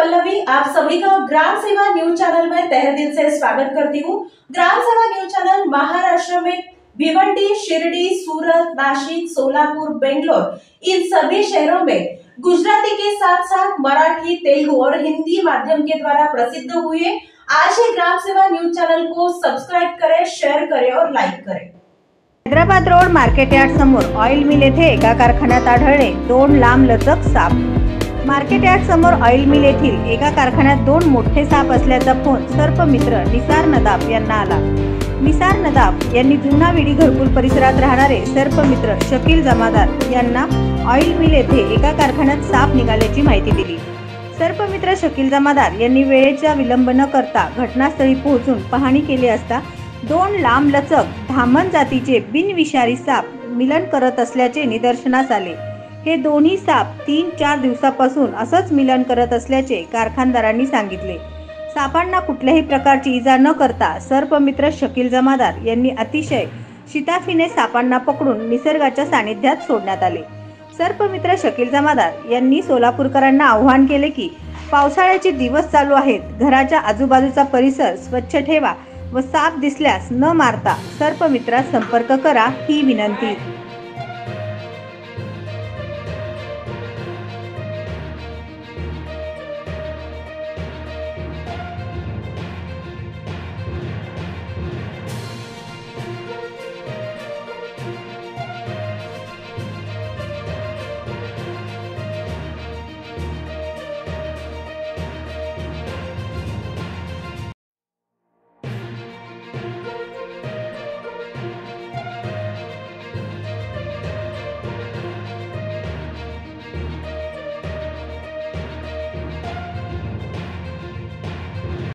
पल्लवी आप सभी का ग्राम सेवा न्यूज चैनल में तहे दिल से स्वागत करती हूँ। ग्राम सेवा न्यूज चैनल महाराष्ट्र में भिवंडी, शिरडी, सूरत, नासिक, सोलापुर, बेंगलोर इन सभी शहरों में गुजराती के साथ साथ मराठी, तेलुगु और हिंदी माध्यम के द्वारा प्रसिद्ध हुए। आज ही ग्राम सेवा न्यूज चैनल को सब्सक्राइब करें, शेयर करें और लाइक करें। हैदराबाद रोड मार्केट यार्ड समोर ऑइल मिल येथे एका कारखान्यात आढळले 2 लांब लचक साप। मार्केट यार्ड समोर ऑइल मिल येथील एका कारखान्यात 2 मोठे साप असल्याचा फोन सर्पमित्र निसार नदाब यांना आला। निसार नदाब यांनी जुना विडी घरकुल परिसरात राहणारे सर्पमित्र शकील जमादार यांना ऑइल मिल येथे एका कारखान्यात साप निघाल्याची माहिती दिली। सर्पमित्र शकील जमादार यांनी वेळेचा विलंब न करता घटनास्थळी पोहोचून पाहणी केली असता 2 लांब लचक धामण जातीचे बिनविषारी साप मिलन करत असल्याचे निदर्शनास आले। हे दोन्ही साप 3-4 दिवसापासून असंच मिलन करत असल्याचे कारखानदारांनी सांगितले। सापांना कुठल्याही प्रकारची इजा न करता सर्पमित्र शकील जमादार यांनी अतिशय शिताफीने सापांना पकडून निसर्गाच्या सानिध्यात सोडण्यात आले। सर्पमित्र शकील जमादार यांनी सोलापूरकरांना आवाहन केले की पावसाळ्याचे दिवस चालू आहेत, घराच्या आजूबाजूचा परिसर स्वच्छ ठेवा व साप दिसल्यास न मारता सर्पमित्रास संपर्क करा ही विनंती।